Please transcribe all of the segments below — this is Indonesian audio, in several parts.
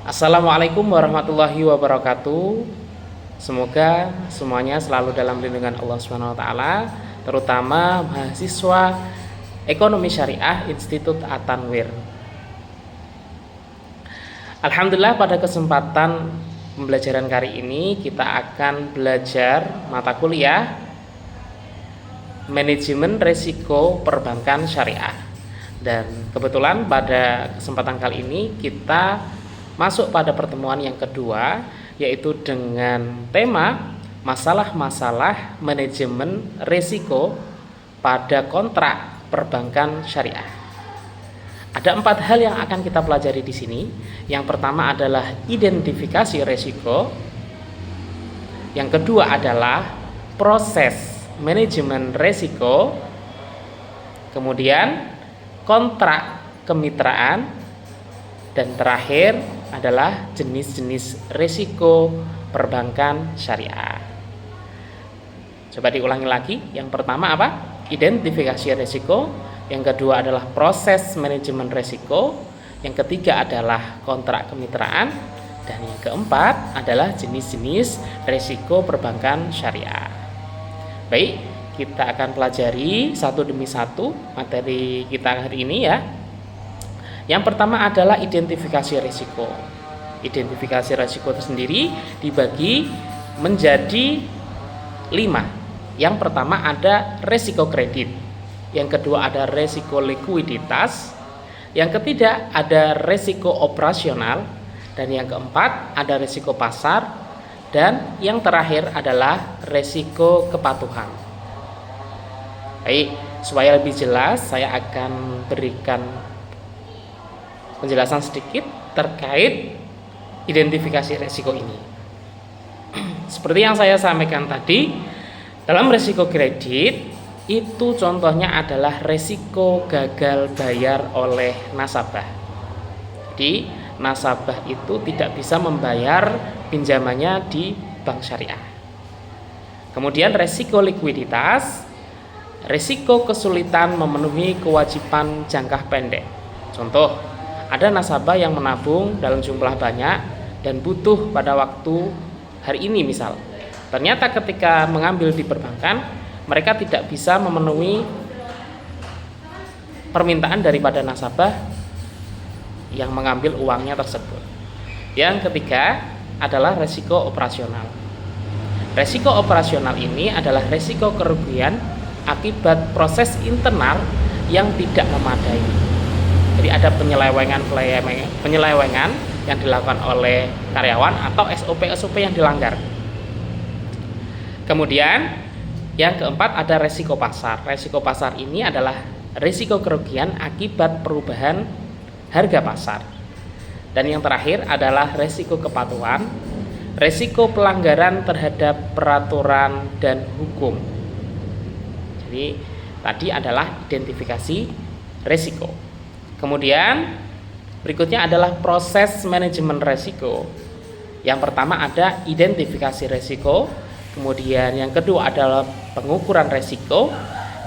Assalamualaikum warahmatullahi wabarakatuh. Semoga semuanya selalu dalam lindungan Allah Subhanahu wa taala, terutama mahasiswa Ekonomi Syariah Institut At-Tanwir. Alhamdulillah, pada kesempatan pembelajaran kali ini kita akan belajar mata kuliah Manajemen Risiko Perbankan Syariah. Dan kebetulan pada kesempatan kali ini kita masuk pada pertemuan yang kedua, yaitu dengan tema masalah-masalah manajemen risiko pada kontrak perbankan syariah. Ada 4 hal yang akan kita pelajari di sini. Yang pertama adalah identifikasi risiko. Yang kedua adalah proses manajemen risiko. Kemudian kontrak kemitraan, dan terakhir adalah jenis-jenis risiko perbankan syariah. Coba diulangi lagi. Yang pertama apa? Identifikasi risiko. Yang kedua adalah proses manajemen risiko. Yang ketiga adalah kontrak kemitraan. Dan yang keempat adalah jenis-jenis risiko perbankan syariah. Baik, kita akan pelajari satu demi satu materi kita hari ini ya. Yang pertama adalah identifikasi risiko. Identifikasi risiko itu sendiri dibagi menjadi 5. Yang pertama ada risiko kredit. Yang kedua ada risiko likuiditas. Yang ketiga ada risiko operasional. Dan yang keempat ada risiko pasar. Dan yang terakhir adalah risiko kepatuhan. Baik, supaya lebih jelas saya akan berikan penjelasan sedikit terkait identifikasi risiko ini. Seperti yang saya sampaikan tadi, dalam risiko kredit itu contohnya adalah risiko gagal bayar oleh nasabah. Jadi nasabah itu tidak bisa membayar pinjamannya di bank syariah. Kemudian risiko likuiditas, risiko kesulitan memenuhi kewajiban jangka pendek. Contoh, ada nasabah yang menabung dalam jumlah banyak dan butuh pada waktu hari ini misal. Ternyata ketika mengambil di perbankan, mereka tidak bisa memenuhi permintaan daripada nasabah yang mengambil uangnya tersebut. Yang ketiga adalah risiko operasional. Risiko operasional ini adalah risiko kerugian akibat proses internal yang tidak memadai. Jadi ada penyelewengan yang dilakukan oleh karyawan atau SOP yang dilanggar. Kemudian yang keempat ada risiko pasar. Risiko pasar ini adalah risiko kerugian akibat perubahan harga pasar. Dan yang terakhir adalah risiko kepatuhan, risiko pelanggaran terhadap peraturan dan hukum. Jadi tadi adalah identifikasi risiko. Kemudian berikutnya adalah proses manajemen risiko. Yang pertama ada identifikasi risiko. Kemudian yang kedua adalah pengukuran risiko.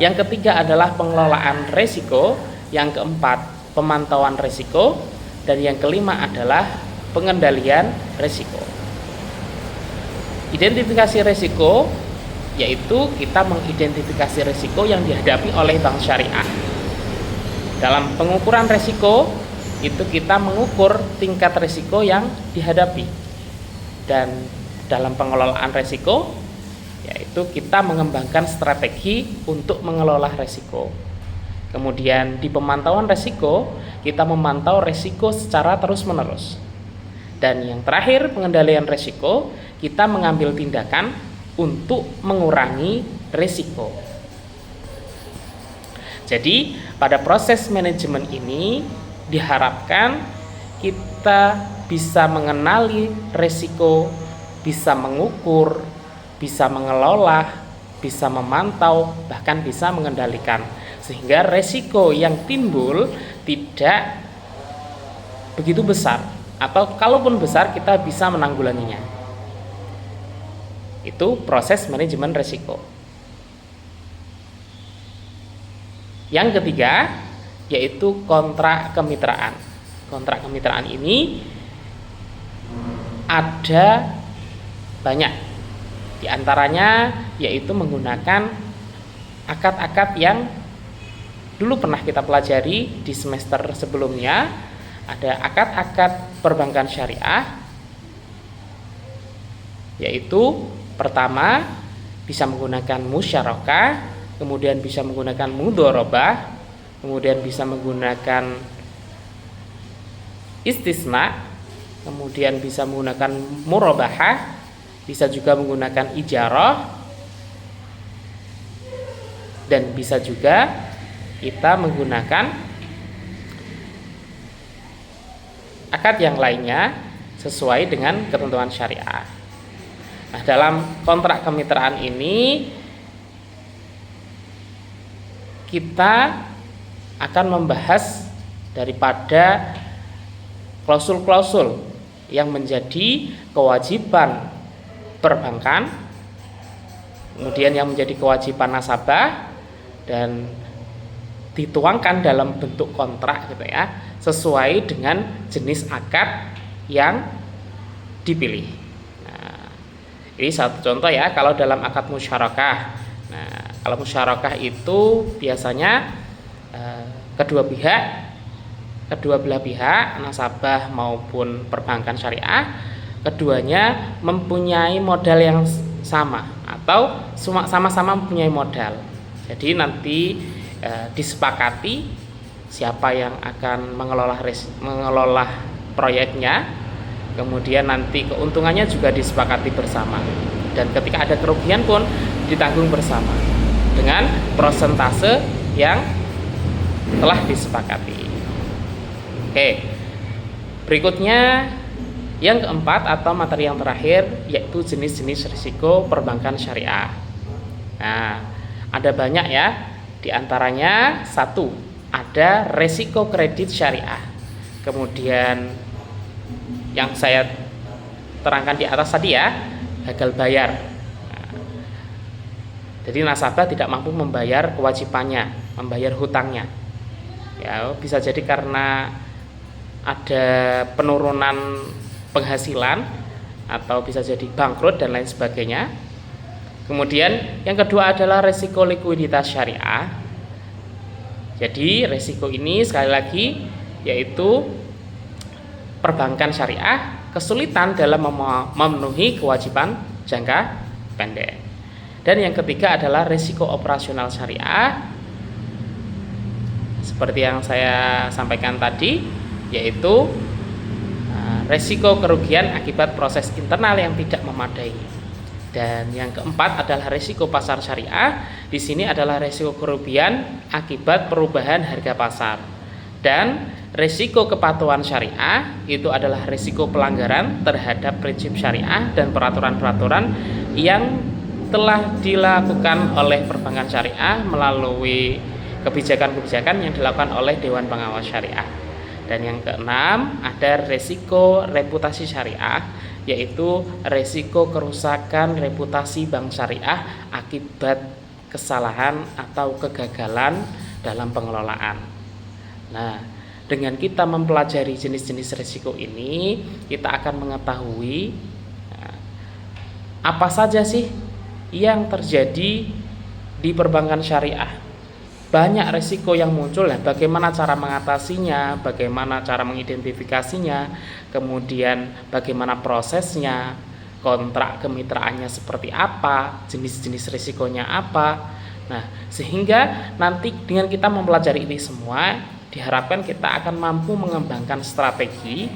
Yang ketiga adalah pengelolaan risiko. Yang keempat pemantauan risiko. Dan yang kelima adalah pengendalian risiko. Identifikasi risiko yaitu kita mengidentifikasi risiko yang dihadapi oleh bank syariah. Dalam pengukuran risiko itu kita mengukur tingkat risiko yang dihadapi. Dan dalam pengelolaan risiko yaitu kita mengembangkan strategi untuk mengelola risiko. Kemudian di pemantauan risiko kita memantau risiko secara terus-menerus. Dan yang terakhir pengendalian risiko, kita mengambil tindakan untuk mengurangi risiko. Jadi pada proses manajemen ini diharapkan kita bisa mengenali risiko, bisa mengukur, bisa mengelola, bisa memantau, bahkan bisa mengendalikan. Sehingga risiko yang timbul tidak begitu besar, atau kalaupun besar kita bisa menanggulanginya. Itu proses manajemen risiko. Yang ketiga yaitu kontrak kemitraan. Kontrak kemitraan ini ada banyak. Di antaranya yaitu menggunakan akad-akad yang dulu pernah kita pelajari di semester sebelumnya. Ada akad-akad perbankan syariah, yaitu pertama bisa menggunakan musyarakah, kemudian bisa menggunakan mudharabah, kemudian bisa menggunakan istisna, kemudian bisa menggunakan murabahah, bisa juga menggunakan ijarah, dan bisa juga kita menggunakan akad yang lainnya sesuai dengan ketentuan syariah. Nah, dalam kontrak kemitraan ini kita akan membahas daripada klausul-klausul yang menjadi kewajiban perbankan, kemudian yang menjadi kewajiban nasabah, dan dituangkan dalam bentuk kontrak gitu ya, sesuai dengan jenis akad yang dipilih. Nah, ini satu contoh ya, kalau dalam akad musyarakah. Nah, kalau musyarakah itu biasanya kedua belah pihak, nasabah maupun perbankan syariah, keduanya mempunyai modal yang sama atau sama-sama mempunyai modal. Jadi nanti disepakati siapa yang akan mengelola proyeknya, kemudian nanti keuntungannya juga disepakati bersama, dan ketika ada kerugian pun ditanggung bersama dengan persentase yang telah disepakati. Oke, berikutnya yang keempat atau materi yang terakhir yaitu jenis-jenis risiko perbankan syariah. Nah, ada banyak ya. Di antaranya satu, ada resiko kredit syariah. Kemudian yang saya terangkan di atas tadi ya, gagal bayar. Nah, jadi nasabah tidak mampu membayar kewajibannya, membayar hutangnya. Ya, bisa jadi karena ada penurunan penghasilan atau bisa jadi bangkrut dan lain sebagainya. Kemudian yang kedua adalah resiko likuiditas syariah. Jadi resiko ini sekali lagi yaitu perbankan syariah kesulitan dalam memenuhi kewajiban jangka pendek. Dan yang ketiga adalah resiko operasional syariah, seperti yang saya sampaikan tadi, yaitu resiko kerugian akibat proses internal yang tidak memadai. Dan yang keempat adalah resiko pasar syariah. Di sini adalah resiko kerugian akibat perubahan harga pasar. Dan resiko kepatuhan syariah itu adalah resiko pelanggaran terhadap prinsip syariah dan peraturan-peraturan yang telah dilakukan oleh perbankan syariah melalui kebijakan-kebijakan yang dilakukan oleh Dewan Pengawas Syariah. Dan yang keenam ada resiko reputasi syariah, yaitu resiko kerusakan reputasi bank syariah akibat kesalahan atau kegagalan dalam pengelolaan. Nah, dengan kita mempelajari jenis-jenis resiko ini, kita akan mengetahui apa saja sih yang terjadi di perbankan syariah. Banyak resiko yang muncul, ya, bagaimana cara mengatasinya, bagaimana cara mengidentifikasinya, kemudian bagaimana prosesnya, kontrak kemitraannya seperti apa, jenis-jenis resikonya apa. Nah, sehingga nanti dengan kita mempelajari ini semua, diharapkan kita akan mampu mengembangkan strategi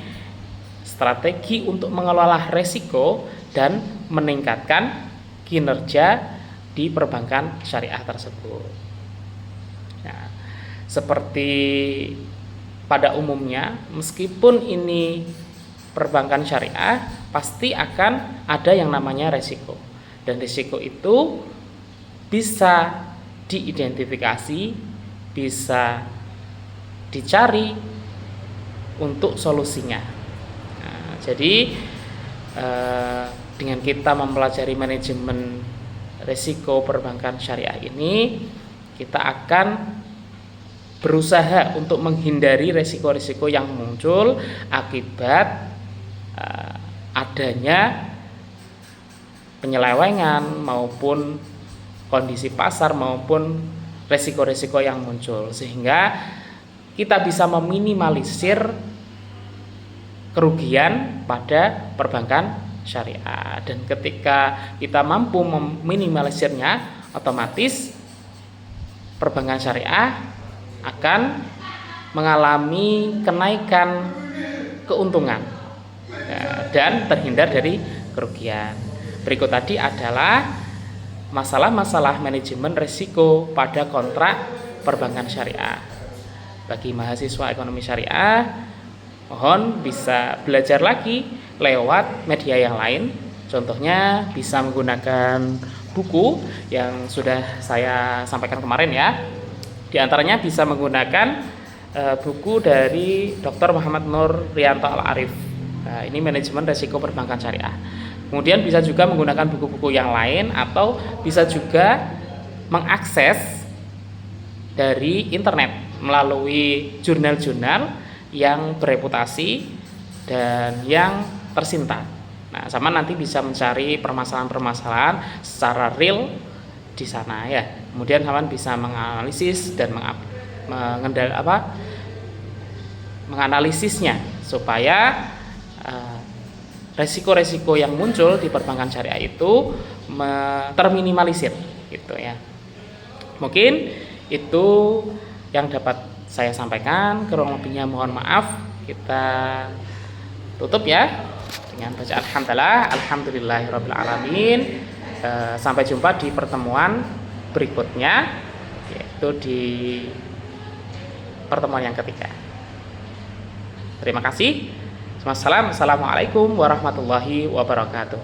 untuk mengelola resiko dan meningkatkan kinerja di perbankan syariah tersebut. Nah, seperti pada umumnya, meskipun ini perbankan syariah, pasti akan ada yang namanya resiko. Dan resiko itu bisa diidentifikasi, bisa dicari untuk solusinya. Nah, jadi dengan kita mempelajari manajemen resiko perbankan syariah ini, kita akan berusaha untuk menghindari resiko-resiko yang muncul akibat adanya penyelewengan maupun kondisi pasar maupun resiko-resiko yang muncul, sehingga kita bisa meminimalisir kerugian pada perbankan syariah. Dan ketika kita mampu meminimalisirnya, otomatis perbankan syariah akan mengalami kenaikan keuntungan dan terhindar dari kerugian. Berikut tadi adalah masalah-masalah manajemen risiko pada kontrak perbankan syariah. Bagi mahasiswa ekonomi syariah, mohon bisa belajar lagi lewat media yang lain. Contohnya bisa menggunakan buku yang sudah saya sampaikan kemarin ya. Di antaranya bisa menggunakan buku dari Dr. Muhammad Nur Rianto Al-Arif. Ini manajemen risiko perbankan syariah. Kemudian bisa juga menggunakan buku-buku yang lain, atau bisa juga mengakses dari internet melalui jurnal-jurnal yang bereputasi dan yang tersinta. Nah, sama nanti bisa mencari permasalahan-permasalahan secara real di sana ya. Kemudian kawan bisa menganalisis dan menganalisisnya supaya resiko-resiko yang muncul di perbankan syariah itu terminimalisir gitu ya. Mungkin itu yang dapat saya sampaikan. Kurang lebihnya mohon maaf. Kita tutup ya dengan bacaan alhamdulillahirabbil alamin. Sampai jumpa di pertemuan berikutnya, yaitu di pertemuan yang ketiga. Terima kasih. Assalamualaikum warahmatullahi wabarakatuh.